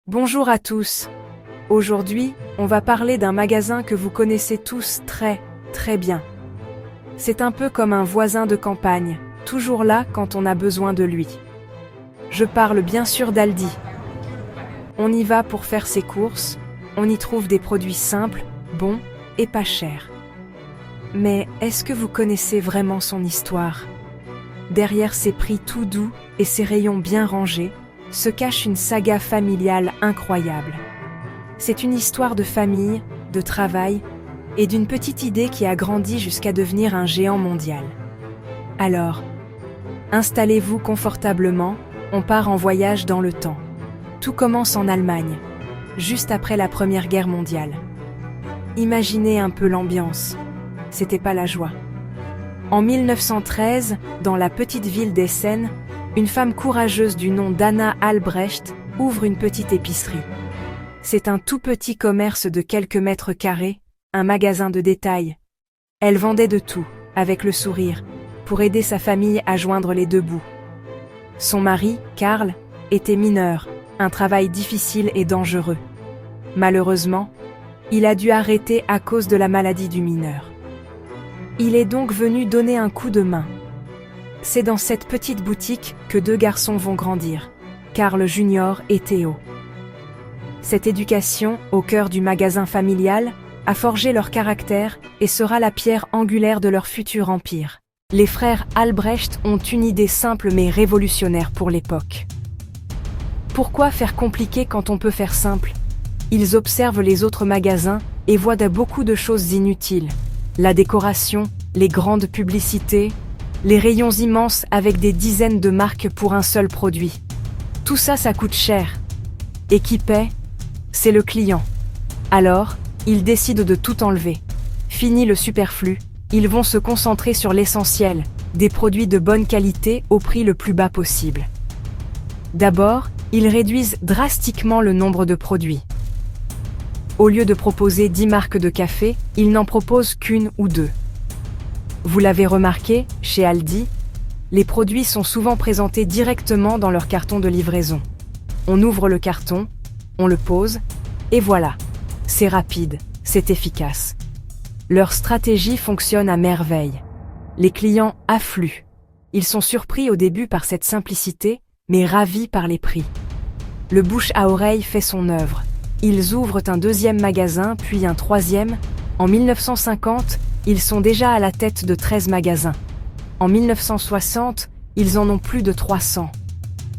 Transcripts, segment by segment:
Bonjour à tous. Aujourd'hui, on va parler d'un magasin que vous connaissez tous très bien. C'est un peu comme un voisin de campagne, toujours là quand on a besoin de lui. Je parle bien sûr d'Aldi. On y va pour faire ses courses, on y trouve des produits simples, bons et pas chers. Mais est-ce que vous connaissez vraiment son histoire ? Derrière ses prix tout doux et ses rayons bien rangés, se cache une saga familiale incroyable. C'est une histoire de famille, de travail et d'une petite idée qui a grandi jusqu'à devenir un géant mondial. Alors, installez-vous confortablement, on part en voyage dans le temps. Tout commence en Allemagne, juste après la Première Guerre mondiale. Imaginez un peu l'ambiance, c'était pas la joie. En 1913, dans la petite ville d'Essen, une femme courageuse du nom d'Anna Albrecht ouvre une petite épicerie. C'est un tout petit commerce de quelques mètres carrés, un magasin de détail. Elle vendait de tout, avec le sourire, pour aider sa famille à joindre les deux bouts. Son mari, Karl, était mineur, un travail difficile et dangereux. Malheureusement, il a dû arrêter à cause de la maladie du mineur. Il est donc venu donner un coup de main. C'est dans cette petite boutique que deux garçons vont grandir, Karl Junior et Theo. Cette éducation, au cœur du magasin familial, a forgé leur caractère et sera la pierre angulaire de leur futur empire. Les frères Albrecht ont une idée simple mais révolutionnaire pour l'époque. Pourquoi faire compliqué quand on peut faire simple ? Ils observent les autres magasins et voient beaucoup de choses inutiles. La décoration, les grandes publicités, les rayons immenses avec des dizaines de marques pour un seul produit. Tout ça, ça coûte cher. Et qui paie ? C'est le client. Alors, ils décident de tout enlever. Fini le superflu, ils vont se concentrer sur l'essentiel, des produits de bonne qualité au prix le plus bas possible. D'abord, ils réduisent drastiquement le nombre de produits. Au lieu de proposer 10 marques de café, ils n'en proposent qu'une ou deux. Vous l'avez remarqué, chez Aldi, les produits sont souvent présentés directement dans leur carton de livraison. On ouvre le carton, on le pose, et voilà. C'est rapide, c'est efficace. Leur stratégie fonctionne à merveille. Les clients affluent. Ils sont surpris au début par cette simplicité, mais ravis par les prix. Le bouche à oreille fait son œuvre. Ils ouvrent un deuxième magasin, puis un troisième. En 1950, ils sont déjà à la tête de 13 magasins. En 1960, ils en ont plus de 300.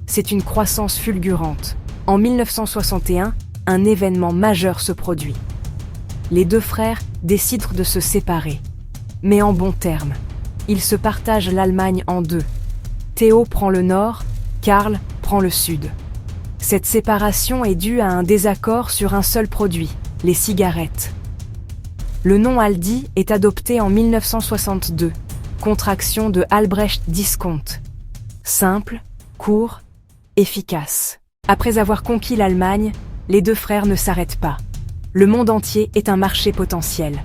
C'est une croissance fulgurante. En 1961, un événement majeur se produit. Les deux frères décident de se séparer. Mais en bons termes. Ils se partagent l'Allemagne en deux. Theo prend le nord, Karl prend le sud. Cette séparation est due à un désaccord sur un seul produit, les cigarettes. Le nom Aldi est adopté en 1962, contraction de Albrecht Discount. Simple, court, efficace. Après avoir conquis l'Allemagne, les deux frères ne s'arrêtent pas. Le monde entier est un marché potentiel.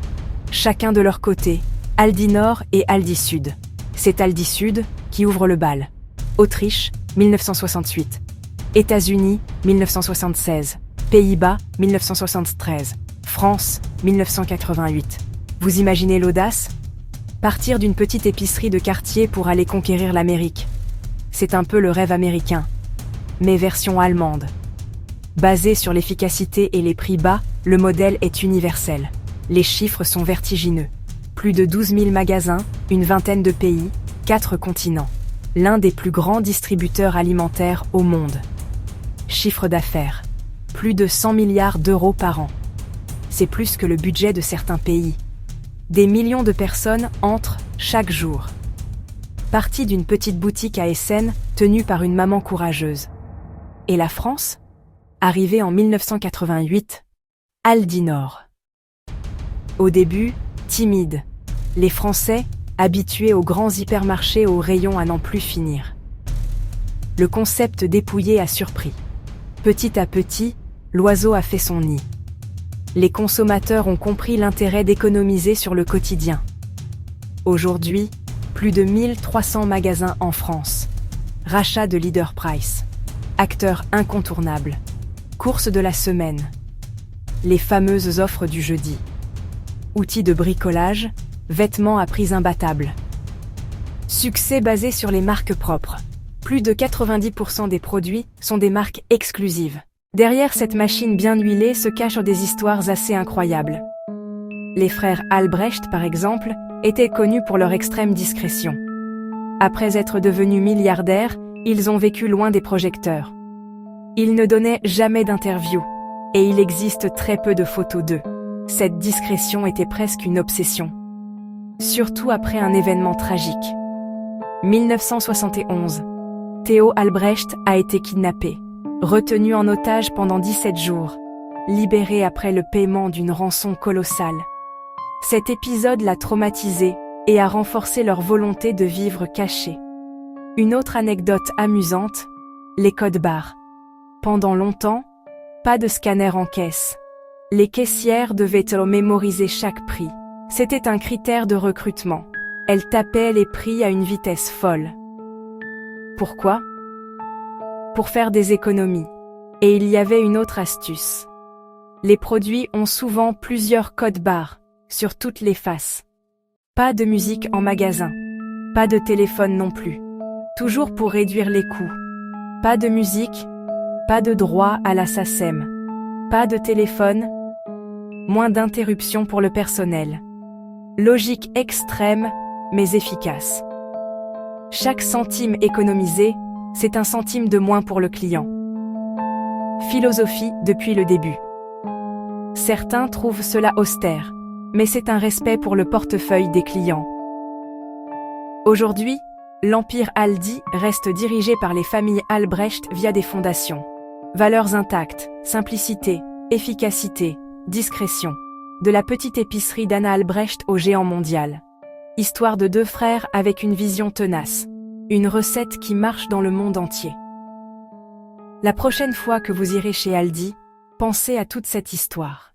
Chacun de leur côté, Aldi Nord et Aldi Sud. C'est Aldi Sud qui ouvre le bal. Autriche, 1968. États-Unis, 1976. Pays-Bas, 1973. France, 1988. Vous imaginez l'audace ? Partir d'une petite épicerie de quartier pour aller conquérir l'Amérique. C'est un peu le rêve américain, mais version allemande. Basé sur l'efficacité et les prix bas, le modèle est universel. Les chiffres sont vertigineux. Plus de 12 000 magasins, une vingtaine de pays, 4 continents. L'un des plus grands distributeurs alimentaires au monde. Chiffre d'affaires. Plus de 100 milliards d'euros par an. C'est plus que le budget de certains pays. Des millions de personnes entrent chaque jour. Partie d'une petite boutique à Essen, tenue par une maman courageuse. Et la France ? Arrivée en 1988, Aldi Nord. Au début, timide. Les Français, habitués aux grands hypermarchés aux rayons à n'en plus finir. Le concept dépouillé a surpris. Petit à petit, l'oiseau a fait son nid. Les consommateurs ont compris l'intérêt d'économiser sur le quotidien. Aujourd'hui, plus de 1300 magasins en France. Rachat de Leader Price. Acteur incontournable. Course de la semaine. Les fameuses offres du jeudi. Outils de bricolage, vêtements à prix imbattables. Succès basé sur les marques propres. Plus de 90% des produits sont des marques exclusives. Derrière cette machine bien huilée se cachent des histoires assez incroyables. Les frères Albrecht, par exemple, étaient connus pour leur extrême discrétion. Après être devenus milliardaires, ils ont vécu loin des projecteurs. Ils ne donnaient jamais d'interview, et il existe très peu de photos d'eux. Cette discrétion était presque une obsession. Surtout après un événement tragique. 1971. Theo Albrecht a été kidnappé, retenu en otage pendant 17 jours, libéré après le paiement d'une rançon colossale. Cet épisode l'a traumatisé et a renforcé leur volonté de vivre cachés. Une autre anecdote amusante, les codes barres. Pendant longtemps, pas de scanner en caisse. Les caissières devaient mémoriser chaque prix. C'était un critère de recrutement. Elles tapaient les prix à une vitesse folle. Pourquoi ? Pour faire des économies. Et il y avait une autre astuce. Les produits ont souvent plusieurs codes barres, sur toutes les faces. Pas de musique en magasin. Pas de téléphone non plus. Toujours pour réduire les coûts. Pas de musique. Pas de droit à la SACEM. Pas de téléphone. Moins d'interruptions pour le personnel. Logique extrême, mais efficace. Chaque centime économisé, c'est un centime de moins pour le client. Philosophie depuis le début. Certains trouvent cela austère, mais c'est un respect pour le portefeuille des clients. Aujourd'hui, l'empire Aldi reste dirigé par les familles Albrecht via des fondations. Valeurs intactes, simplicité, efficacité, discrétion. De la petite épicerie d'Anna Albrecht au géant mondial. Histoire de deux frères avec une vision tenace. Une recette qui marche dans le monde entier. La prochaine fois que vous irez chez Aldi, pensez à toute cette histoire.